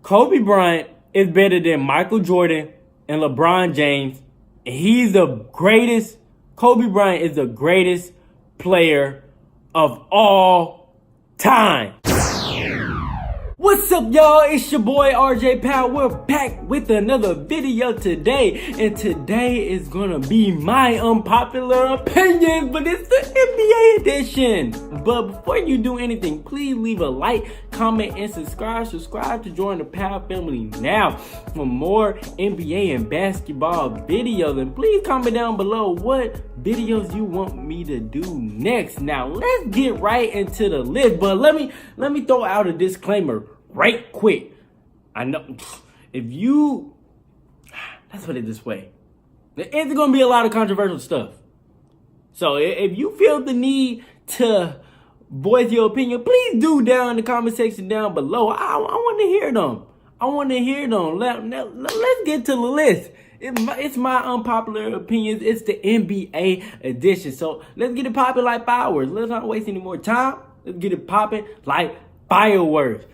Kobe Bryant is better than Michael Jordan and LeBron James. And he's the greatest. Kobe Bryant is the greatest player of all time. What's up, y'all? It's your boy RJ Powell. We're back with another video today, and today is gonna be my unpopular opinion, but it's the NBA edition. But before you do anything, please leave a like, comment, and subscribe. Subscribe to join the Powell family now for more NBA and basketball videos. And please comment down below what videos you want me to do next. Now let's get right into the list. But let me throw out a disclaimer right quick. I know let's put it this way. It's gonna be a lot of controversial stuff. So if you feel the need to voice your opinion, please do down in the comment section down below. I want to hear them. Let's get to the list. It's my unpopular opinions. It's the NBA edition. So let's get it popping like fireworks. Let's not waste any more time. Let's get it popping like fireworks.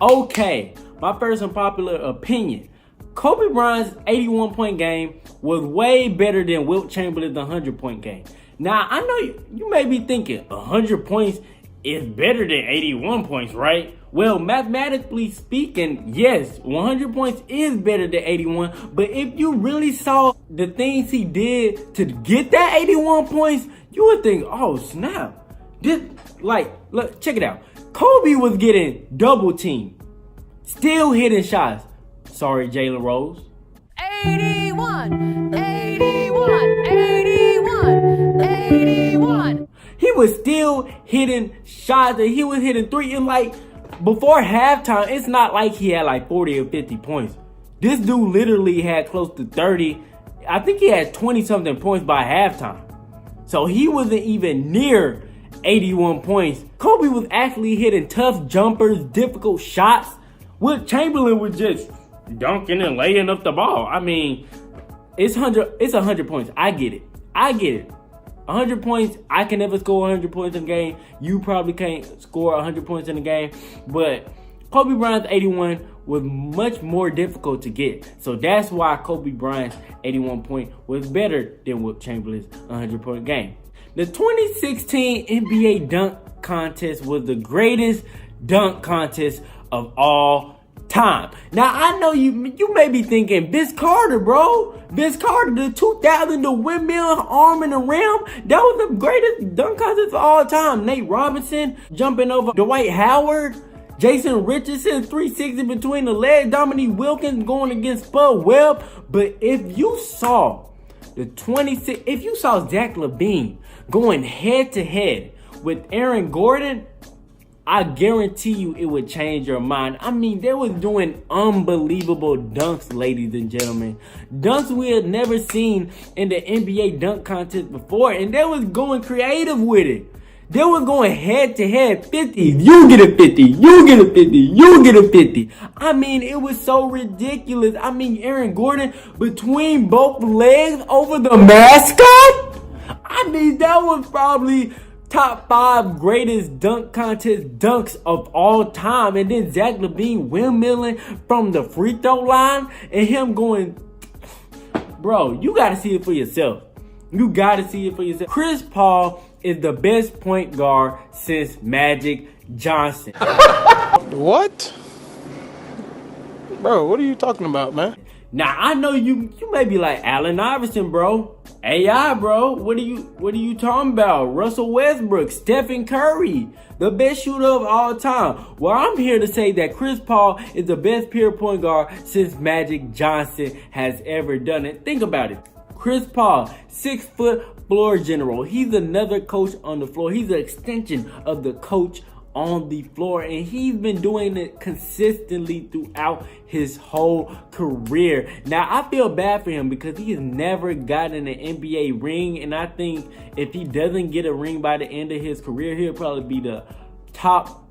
Okay, my first unpopular opinion. Kobe Bryant's 81-point game was way better than Wilt Chamberlain's 100-point game. Now, I know you may be thinking 100 points is better than 81 points, right? Well, mathematically speaking, yes, 100 points is better than 81. But if you really saw the things he did to get that 81 points, you would think, oh, snap. Look, check it out. Kobe was getting double teamed, still hitting shots. Sorry, Jalen Rose. 81, 81, 81, 81. He was still hitting shots, and he was hitting three. And before halftime, it's not like he had like 40 or 50 points. This dude literally had close to 30. I think he had 20 something points by halftime. So he wasn't even near 81 points. Kobe was actually hitting tough jumpers, difficult shots. Wilt Chamberlain was just dunking and laying up the ball. I mean, it's 100 points. I get it. 100 points. I can never score 100 points in a game. You probably can't score 100 points in a game. But Kobe Bryant's 81 was much more difficult to get. So that's why Kobe Bryant's 81 point was better than Wilt Chamberlain's 100-point game. The 2016 NBA dunk contest was the greatest dunk contest of all time. Now, I know you may be thinking, Vince Carter, bro. Vince Carter, the 2000, the windmill arm in the rim. That was the greatest dunk contest of all time. Nate Robinson jumping over Dwight Howard. Jason Richardson, 360 between the legs. Dominique Wilkins going against Spud Webb. But if you saw Zach LaVine going head to head with Aaron Gordon, I guarantee you it would change your mind. I mean, they was doing unbelievable dunks, ladies and gentlemen. Dunks we had never seen in the NBA dunk contest before, and they was going creative with it. They was going head to head, 50. You get a 50, you get a 50, you get a 50. I mean, it was so ridiculous. I mean, Aaron Gordon between both legs over the mascot. I mean, that was probably top 5 greatest dunk contest dunks of all time. And then Zach LaVine windmilling from the free throw line and him going, bro, you got to see it for yourself. Chris Paul is the best point guard since Magic Johnson. What? Bro, what are you talking about, man? Now, I know you may be like, Allen Iverson, bro. AI, bro. What are you talking about? Russell Westbrook, Stephen Curry, the best shooter of all time. Well, I'm here to say that Chris Paul is the best pure point guard since Magic Johnson has ever done it. Think about it. Chris Paul, 6 foot floor general. He's another coach on the floor. He's an extension of the coach on the floor, and he's been doing it consistently throughout his whole career. Now, I feel bad for him because he has never gotten an NBA ring, and I think if he doesn't get a ring by the end of his career, he'll probably be the top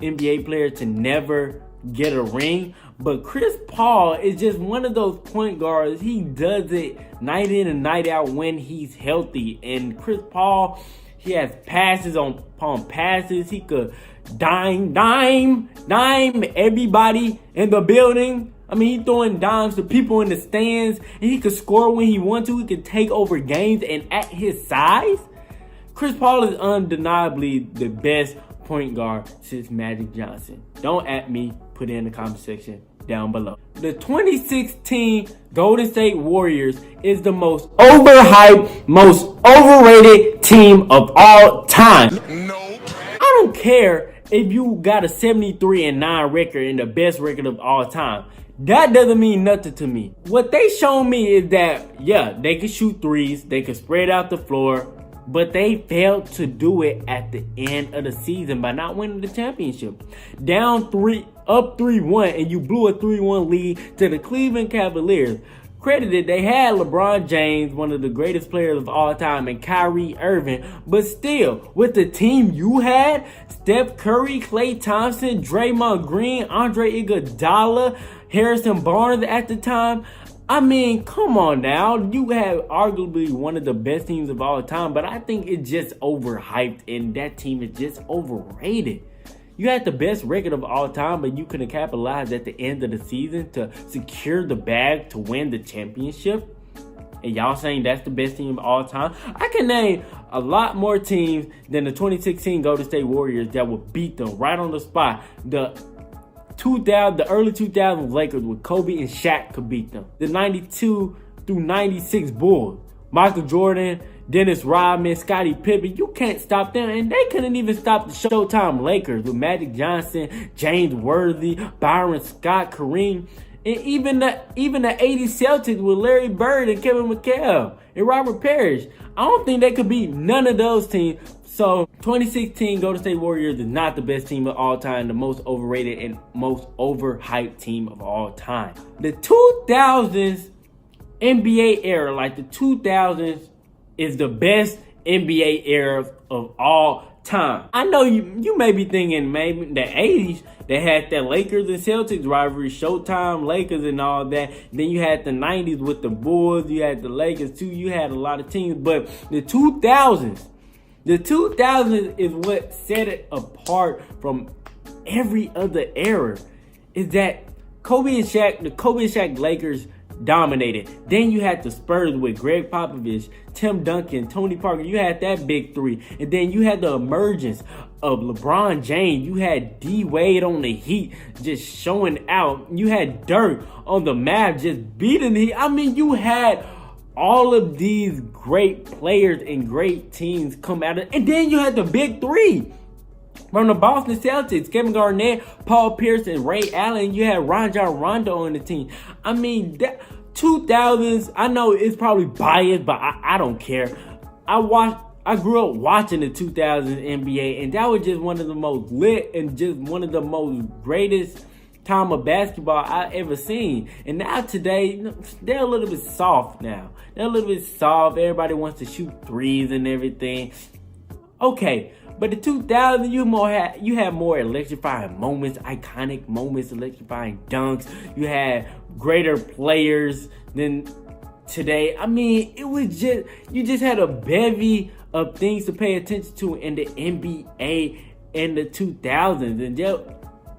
NBA player to never get a ring. But Chris Paul is just one of those point guards. He does it night in and night out when he's healthy. And Chris Paul, He has passes upon passes. He could dime everybody in the building. I mean, he's throwing dimes to people in the stands, and he could score when he wants to. He could take over games, and at his size, Chris Paul is undeniably the best point guard since Magic Johnson. Don't at me. Put it in the comment section down below. The 2016 Golden State Warriors is the most overhyped, most overrated team of all time. No. I don't care if you got a 73-9 record and the best record of all time. That doesn't mean nothing to me. What they show me is that, yeah, they can shoot threes, they can spread out the floor, but they failed to do it at the end of the season by not winning the championship. Up 3-1, and you blew a 3-1 lead to the Cleveland Cavaliers. Credited, they had LeBron James, one of the greatest players of all time, and Kyrie Irving. But still, with the team you had, Steph Curry, Klay Thompson, Draymond Green, Andre Iguodala, Harrison Barnes at the time. I mean, come on now. You have arguably one of the best teams of all time, but I think it's just overhyped, and that team is just overrated. You had the best record of all time, but you couldn't capitalize at the end of the season to secure the bag to win the championship. And y'all saying that's the best team of all time? I can name a lot more teams than the 2016 Golden State Warriors that would beat them right on the spot. The early 2000s Lakers with Kobe and Shaq could beat them. The 92 through 96 Bulls, Michael Jordan, Dennis Rodman, Scottie Pippen, you can't stop them. And they couldn't even stop the Showtime Lakers with Magic Johnson, James Worthy, Byron Scott, Kareem, and even the 80s Celtics with Larry Bird and Kevin McHale and Robert Parrish. I don't think they could beat none of those teams. So 2016 Golden State Warriors is not the best team of all time, the most overrated and most overhyped team of all time. The 2000s NBA era, like the 2000s, is the best NBA era of all time. I know you may be thinking maybe the 80s, they had that Lakers and Celtics rivalry, Showtime Lakers and all that. Then you had the 90s with the Bulls, you had the Lakers too, you had a lot of teams. But the 2000s is what set it apart from every other era, is that the Kobe and Shaq Lakers dominated. Then you had the Spurs with Greg Popovich, Tim Duncan, Tony Parker. You had that big three. And then you had the emergence of LeBron James. You had D Wade on the Heat just showing out. You had Dirk on the Mavs just beating the Heat. I mean, you had all of these great players and great teams come out of, and then you had the big three from the Boston Celtics: Kevin Garnett, Paul Pierce, and Ray Allen. You had Rajon Rondo on the team. I mean, that 2000s, I know it's probably biased, but I don't care. I grew up watching the 2000s NBA, and that was just one of the most lit and just one of the most greatest time of basketball I ever seen. And now today, they're a little bit soft now. They're a little bit soft. Everybody wants to shoot threes and everything. Okay, but the 2000s, you had more electrifying moments, iconic moments, electrifying dunks. You had greater players than today. I mean, it was just, you just had a bevy of things to pay attention to in the NBA in the 2000s. And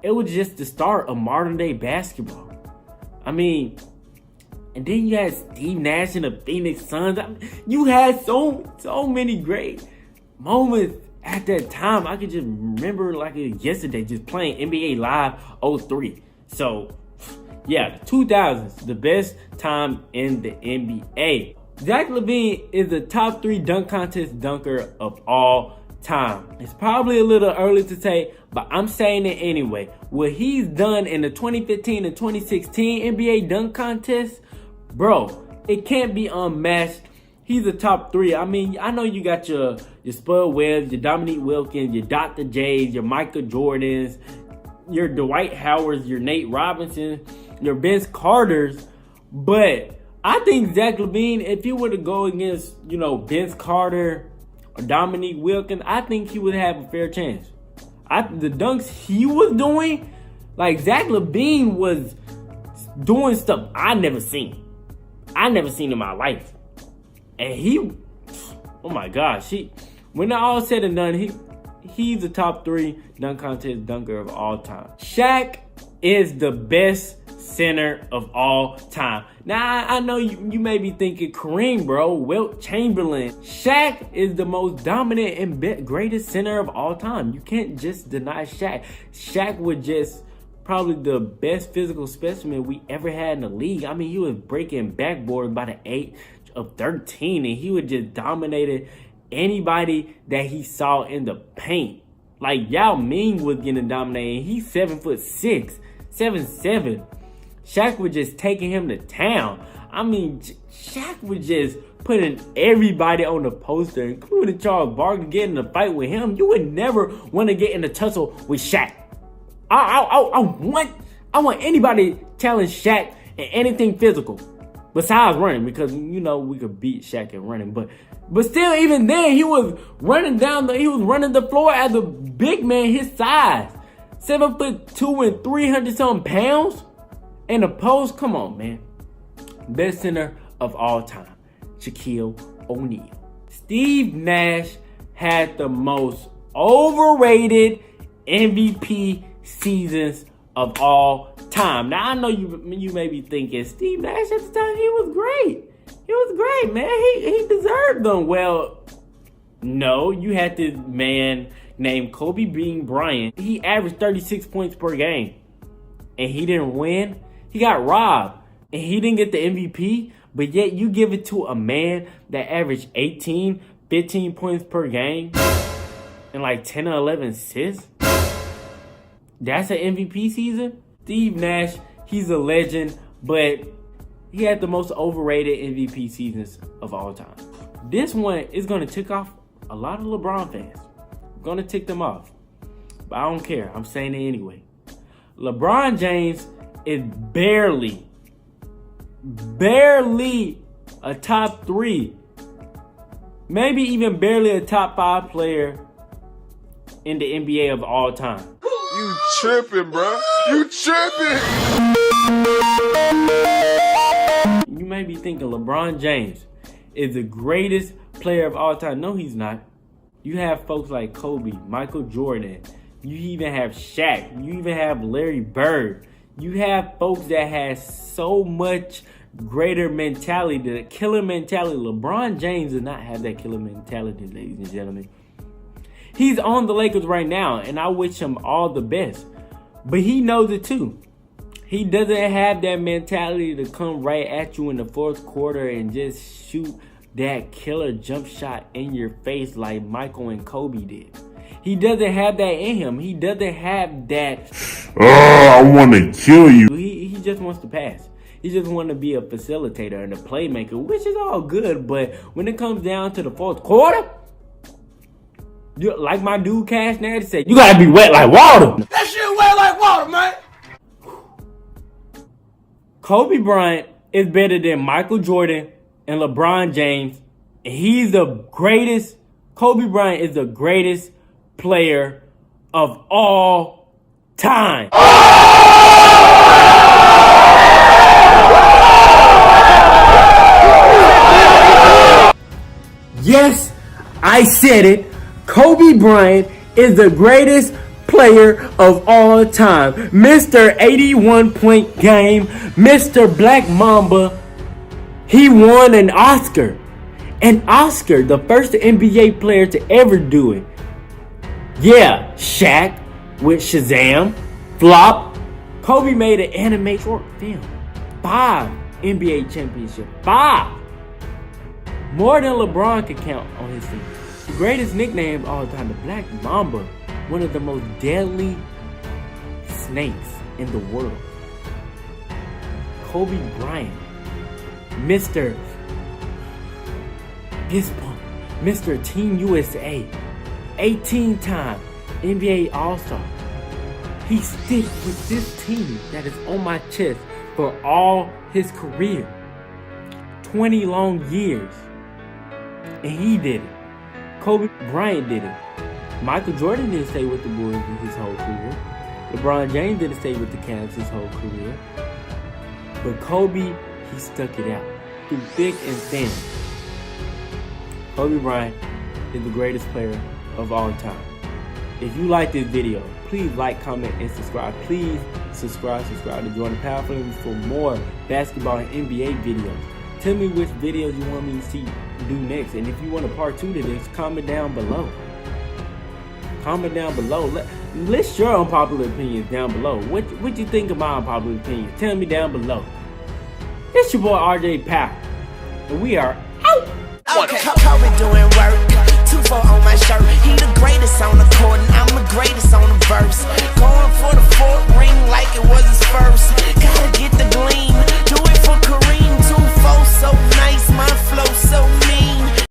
it was just the start of modern day basketball. I mean, and then you had Steve Nash and the Phoenix Suns. I mean, you had so many great moments at that time. I could just remember like it was yesterday, just playing NBA Live 03. So, yeah, the 2000s, the best time in the NBA. Zach LaVine is the top 3 dunk contest dunker of all time. It's probably a little early to say, but I'm saying it anyway. What he's done in the 2015 and 2016 NBA dunk contest, bro, it can't be unmatched. He's a top 3. I mean, I know you got your Spud Webbs, your Dominique Wilkins, your Dr. J's, your Michael Jordans, your Dwight Howards, your Nate Robinson, your Vince Carters, but I think Zach LaVine, if he were to go against, Vince Carter or Dominique Wilkins, I think he would have a fair chance. The dunks he was doing, like Zach LaVine was doing stuff I never seen in my life. And he, oh my gosh, When they're all said and done, he's the top 3 dunk contest dunker of all time. Shaq is the best center of all time. Now, I know you may be thinking Kareem, bro, Wilt Chamberlain. Shaq is the most dominant and greatest center of all time. You can't just deny Shaq. Shaq was just probably the best physical specimen we ever had in the league. I mean, he was breaking backboards by the age of 13, and he was just dominated anybody that he saw in the paint. Like Yao Ming was getting dominated. He's 7'6", 7'7". Shaq was just taking him to town. I mean, Shaq was just putting everybody on the poster, including Charles Barkley, getting in a fight with him. You would never want to get in a tussle with Shaq. I want anybody to challenge Shaq in anything physical besides running, because you know we could beat Shaq at running, but still, even then, he was running the floor as a big man his size, 7'2" and 300 something pounds. In the post, come on, man. Best center of all time, Shaquille O'Neal. Steve Nash had the most overrated MVP seasons of all time. Now, I know you may be thinking, Steve Nash at the time, he was great. He was great, man. He deserved them. Well, no, you had this man named Kobe Bean Bryant. He averaged 36 points per game, and he didn't win. He got robbed, and he didn't get the MVP, but yet you give it to a man that averaged 18, 15 points per game and like 10 or 11 assists. That's an MVP season? Steve Nash, he's a legend, but he had the most overrated MVP seasons of all time. This one is going to tick off a lot of LeBron fans. Going to tick them off. But I don't care. I'm saying it anyway. LeBron James is barely a top 3, maybe even barely a top 5 player in the NBA of all time. You tripping, bro. You tripping. You may be thinking LeBron James is the greatest player of all time. No, he's not. You have folks like Kobe, Michael Jordan. You even have Shaq. You even have Larry Bird. You have folks that have so much greater mentality, the killer mentality. LeBron James does not have that killer mentality, ladies and gentlemen. He's on the Lakers right now, and I wish him all the best. But he knows it too. He doesn't have that mentality to come right at you in the fourth quarter and just shoot that killer jump shot in your face like Michael and Kobe did. He doesn't have that in him. He doesn't have that. I want to kill you. He just wants to pass. He just wants to be a facilitator and a playmaker, which is all good. But when it comes down to the fourth quarter, like my dude Cash Natty said, you gotta be wet like water. That shit wet like water, man. Kobe Bryant is better than Michael Jordan and LeBron James. And he's the greatest. Kobe Bryant is the greatest player of all time. Yes, I said it. Kobe Bryant is the greatest player of all time. Mr. 81-point game, Mr. Black Mamba. He won an Oscar. An Oscar, the first NBA player to ever do it. Yeah, Shaq with Shazam, Flop. Kobe made an anime short film. 5 NBA championships. 5. More than LeBron could count on his team. The greatest nickname of all time, the Black Mamba. One of the most deadly snakes in the world. Kobe Bryant. Mr. Fist Pump. Mr. Team USA. 18-time NBA All-Star. He sticks with this team that is on my chest for all his career. 20 long years. And he did it. Kobe Bryant did it. Michael Jordan didn't stay with the Bulls his whole career. LeBron James didn't stay with the Cavs his whole career. But Kobe, he stuck it out through thick and thin. Kobe Bryant is the greatest player of all time. If you like this video, please like, comment, and subscribe. Please subscribe to join the Power Family for more basketball and NBA videos. Tell me which videos you want me to see do next, and if you want a part 2 to this, comment down below. Comment down below. List your unpopular opinions down below. What you think of my unpopular opinions? Tell me down below. It's your boy RJ Powell, and we are out. Okay, Kobe doing work. 2-4 on my shirt. He the greatest on the court, and I'm the greatest on the verse.